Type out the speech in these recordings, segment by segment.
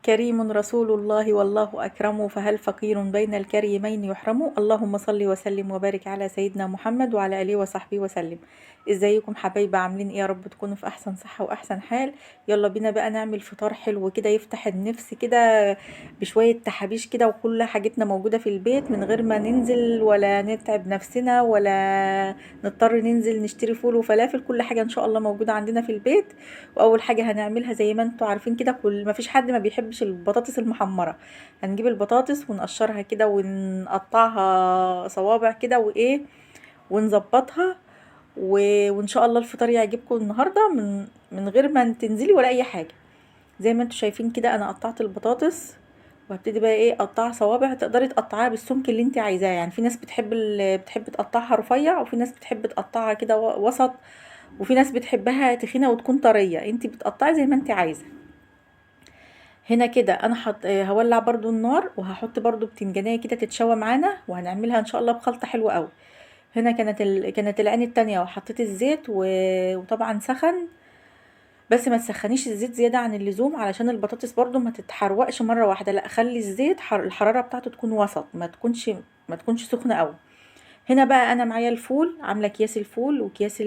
كريم رسول الله والله أكرم، فهل فقير بين الكريمين يحرم؟ اللهم صل وسلم وبارك على سيدنا محمد وعلى آله وصحبه وسلم. ازيكم حبايبي؟ عاملين ايه؟ يا رب تكونوا في احسن صحة واحسن حال. يلا بينا بقى نعمل فطار حلو كده يفتح النفس كده، بشوية تحابيش كده، وكل حاجتنا موجودة في البيت من غير ما ننزل ولا نتعب نفسنا ولا نضطر ننزل نشتري فول وفلافل. كل حاجة ان شاء الله موجودة عندنا في البيت. واول حاجه هنعملها زي ما انتوا عارفين كده، كل ما فيش حد ما بيحبش البطاطس المحمره. هنجيب البطاطس ونقشرها كده ونقطعها صوابع كده وايه، ونظبطها وان شاء الله الفطار يعجبكم النهارده من غير ما تنزلي ولا اي حاجه. زي ما انتوا شايفين كده انا قطعت البطاطس، وهبتدي بقى ايه اقطعها صوابع. تقدري تقطعيها بالسمك اللي انت عايزاه، يعني في ناس بتحب تقطعها رفيع، وفي ناس بتحب تقطعها كده وسط، وفي ناس بتحبها تخينه وتكون طريه. انت بتقطعي زي ما انت عايزه. هنا كده انا هولع برضو النار، وهحط برضو بتنجانيه كده تتشوى معانا، وهنعملها ان شاء الله بخلطه حلوه قوي. هنا كانت العين التانية، وحطيت الزيت وطبعا سخن. بس ما تسخنيش الزيت زياده عن اللزوم علشان البطاطس برضو ما تتحرقش مره واحده، لا خلي الزيت الحراره بتاعته تكون وسط، ما تكونش سخنه قوي. هنا بقى انا معايا الفول، عامله اكياس الفول وكياس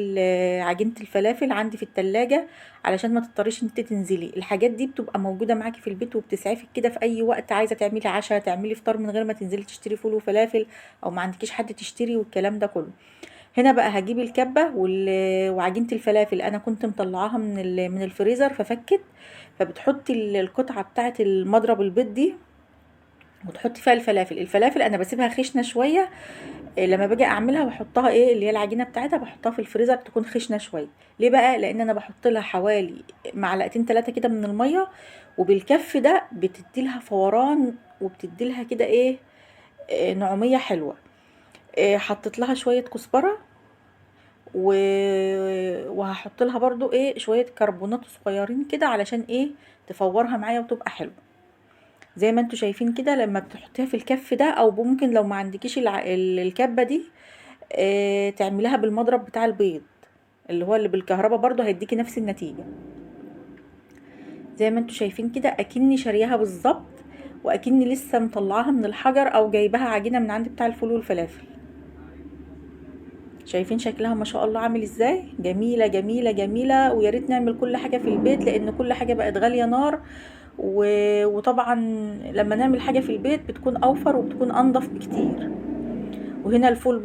عجينه الفلافل عندي في التلاجة، علشان ما تضطريش انت تنزلي. الحاجات دي بتبقى موجوده معاكي في البيت وبتسعفك كده في اي وقت عايزه تعملي عشاء، تعملي فطار من غير ما تنزلي تشتري فول وفلافل، او ما عندكيش حد تشتري والكلام ده كله. هنا بقى هجيب الكبه وعجينه الفلافل، انا كنت مطلعاها من الفريزر ففكت. فبتحطي القطعه بتاعه المضرب البيض دي، وتحطي فيها الفلافل انا بسيبها خشنه شويه. لما باجي اعملها بحطها ايه اللي هي العجينه بتاعتها، بحطها في الفريزر تكون خشنه شويه. ليه بقى؟ لان انا بحط لها حوالي معلقتين 3 كده من الميه، وبالكف ده بتدي لها فوران، وبتدي لها كده ايه، نعوميه حلوه. حطيت لها شويه كزبره و... وهحط لها برضو ايه شويه كربونات صغيرين كده، علشان ايه تفورها معايا وتبقى حلوه. زي ما انتوا شايفين كده لما بتحطيها في الكف ده، او ممكن لو ما عندكيش الكبه دي، تعمليها بالمضرب بتاع البيض اللي هو اللي بالكهرباء، برضو هيديكي نفس النتيجة. زي ما انتوا شايفين كده اكني شارياها بالظبط، واكني لسه مطلعاها من الحجر او جايباها عجينة من عند بتاع الفول والفلافل. شايفين شكلها ما شاء الله عامل ازاي؟ جميلة جميلة جميلة. ويا ريت نعمل كل حاجة في البيت، لان كل حاجة بقت غالية نار. وطبعا لما نعمل حاجة في البيت بتكون اوفر وبتكون انضف بكتير. وهنا الفول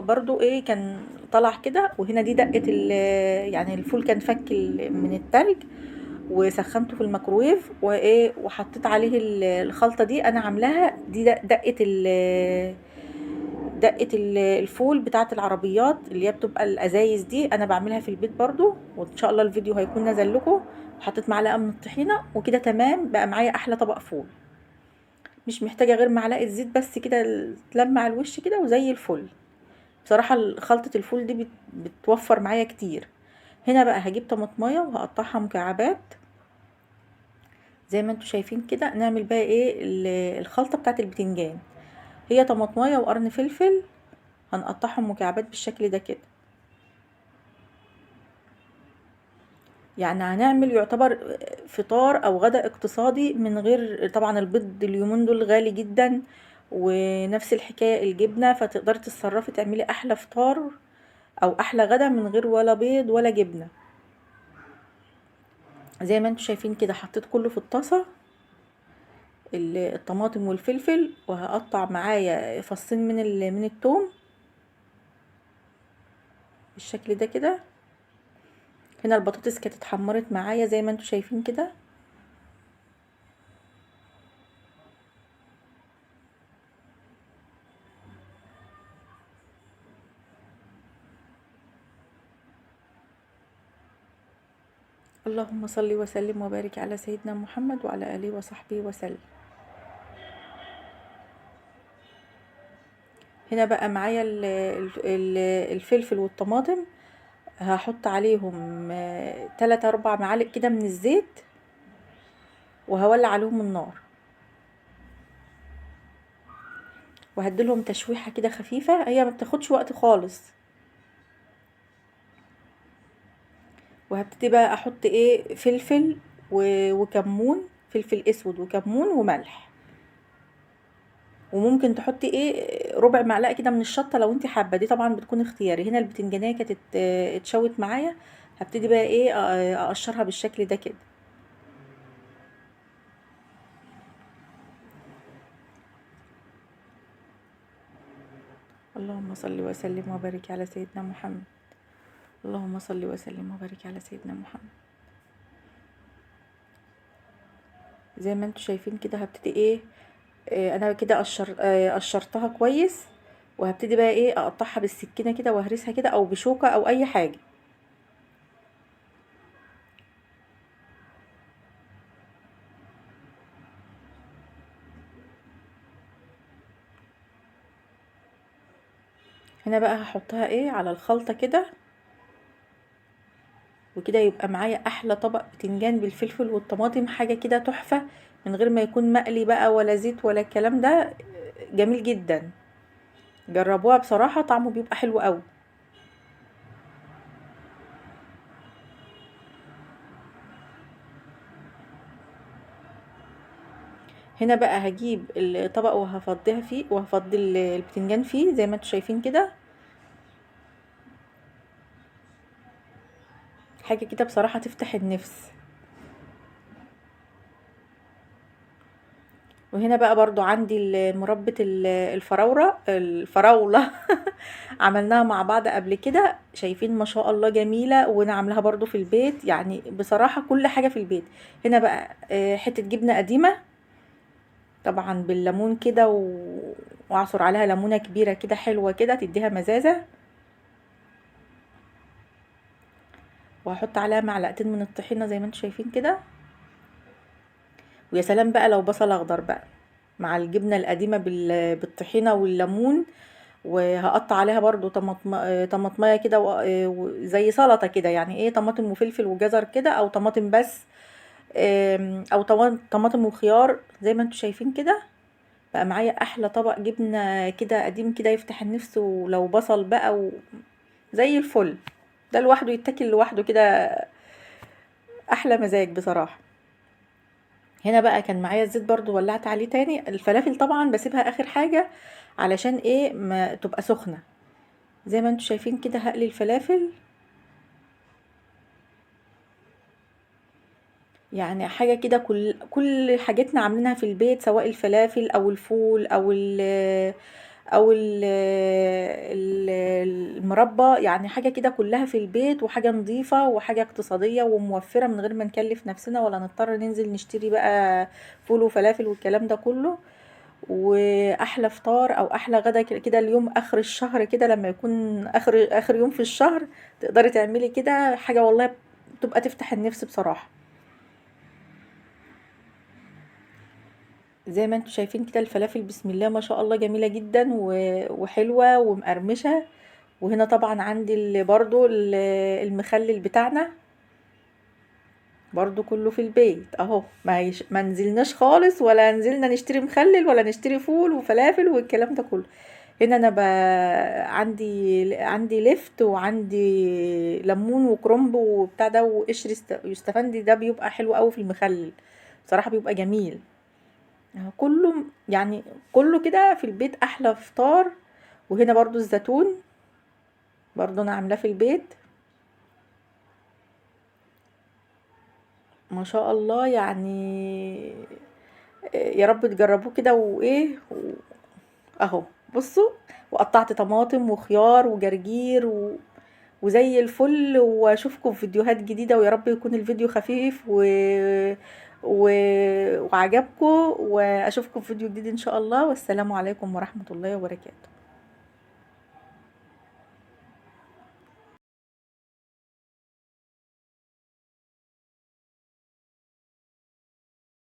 برضو ايه كان طلع كده. وهنا دي دقة يعني الفول كان فك من التلج، وسخنته في الميكروويف وايه، وحطيت عليه الخلطة دي انا عاملاها دي الفول بتاعة العربيات اللي هي بتبقى الازايز دي، انا بعملها في البيت برضو، وان شاء الله الفيديو هيكون نزل لكم. حطيت معلقة من الطحينة وكده تمام بقى معايا احلى طبق فول. مش محتاجة غير معلقة زيت بس كده تلمع الوش كده وزي الفل. بصراحة خلطة الفول دي بتوفر معايا كتير. هنا بقى هجيب طماطمايه وهقطعها مكعبات زي ما انتوا شايفين كده. نعمل بقى ايه الخلطة بتاعت البتنجان. هي طماطمايه وقرن فلفل، هنقطعهم مكعبات بالشكل ده كده. يعني هنعمل يعتبر فطار او غدا اقتصادي، من غير طبعا البيض اليومين دول غالي جدا، ونفس الحكاية الجبنة، فتقدري تتصرفي تعملي احلى فطار او احلى غدا من غير ولا بيض ولا جبنة. زي ما انتوا شايفين كده حطيت كله في الطاسة، الطماطم والفلفل، وهقطع معايا فصين من الثوم بالشكل ده كده. هنا البطاطس كانت اتحمرت معايا زي ما انتوا شايفين كده. اللهم صل وسلم وبارك على سيدنا محمد وعلى اله وصحبه وسلم. هنا بقى معايا الفلفل والطماطم، هحط عليهم 3 4 معالق كده من الزيت، وهولع عليهم النار، وهديلهم تشويحة كده خفيفة، هي ما بتاخدش وقت خالص. وهبتدي بقى احط ايه فلفل وكمون فلفل اسود وكمون وملح، وممكن تحطي ايه ربع معلقه كده من الشطه لو انت حابه، دي طبعا بتكون اختياري. هنا البتنجانيه كانت اتشوت معايا، هبتدي بقى ايه اقشرها بالشكل ده كده. اللهم صل وسلم وبارك على سيدنا محمد. اللهم صل وسلم وبارك على سيدنا محمد. زي ما انتوا شايفين كده هبتدي ايه انا كده قشرتها كويس، وهبتدي بقى ايه اقطعها بالسكينه كده واهرسها كده او بشوكه او اي حاجه. هنا بقى هحطها ايه على الخلطه كده، وكده يبقى معايا احلى طبق بتنجان بالفلفل والطماطم، حاجه كده تحفه، من غير ما يكون مقلي بقى ولا زيت ولا الكلام ده. جميل جدا، جربوها بصراحه، طعمه بيبقى حلو قوي. هنا بقى هجيب الطبق وهفضيها فيه، وهفضي البتنجان فيه زي ما انتوا شايفين كده. حاجه كده بصراحه تفتح النفس. وهنا بقى برضو عندي مربة الفراولة عملناها مع بعض قبل كده، شايفين ما شاء الله جميلة، وانا عاملاها برضو في البيت، يعني بصراحة كل حاجة في البيت. هنا بقى حتة جبنة قديمة طبعا بالليمون كده واعصر عليها ليمونة كبيرة كده حلوة كده تديها مزازة، وهحط عليها معلقتين من الطحينة زي ما انتم شايفين كده. ويا سلام بقى لو بصل اخضر بقى مع الجبنة القديمة بالطحينة والليمون، وهقطع عليها برضو طماطمية كده زي سلطة كده، يعني ايه طماطم وفلفل وجزر كده، او طماطم بس، او طماطم وخيار زي ما انتوا شايفين كده. بقى معايا احلى طبق جبنة كده قديم كده يفتح النفس، ولو بصل بقى زي الفل. ده لوحده يتاكل لوحده كده، احلى مزاج بصراحة. هنا بقى كان معايا الزيت برضو ولعت عليه تاني. الفلافل طبعا بسيبها اخر حاجة علشان ايه ما تبقى سخنة. زي ما انتوا شايفين كده هقلي الفلافل، يعني حاجة كده كل حاجتنا عاملينها في البيت، سواء الفلافل او الفول او المربى، يعني حاجة كده كلها في البيت، وحاجة نظيفة وحاجة اقتصادية وموفرة، من غير ما نكلف نفسنا ولا نضطر ننزل نشتري بقى فول وفلافل والكلام ده كله. واحلى فطار او احلى غدا كده اليوم اخر الشهر كده، لما يكون اخر يوم في الشهر، تقدري تعملي كده حاجة والله تبقى تفتح النفس بصراحة. زي ما انتوا شايفين كده الفلافل بسم الله ما شاء الله جميلة جدا وحلوة ومقرمشة. وهنا طبعا عندي برضو المخلل بتاعنا برضو كله في البيت اهو، ما نزلناش خالص، ولا نزلنا نشتري مخلل ولا نشتري فول وفلافل والكلام ده كله. هنا انا عندي لفت، وعندي ليمون وكرنب وبتاع ده وقشر يستفندي، ده بيبقى حلو قوي في المخلل، بصراحة بيبقى جميل. كله يعني كله كده في البيت احلى فطار. وهنا برضو الزيتون برضو انا عاملاه في البيت ما شاء الله، يعني يا رب تجربوه كده اهو بصوا، وقطعت طماطم وخيار وجرجير وزي الفل. واشوفكم في فيديوهات جديدة، ويا رب يكون الفيديو خفيف و... وعجبكم، واشوفكم في فيديو جديد ان شاء الله. والسلام عليكم ورحمة الله وبركاته.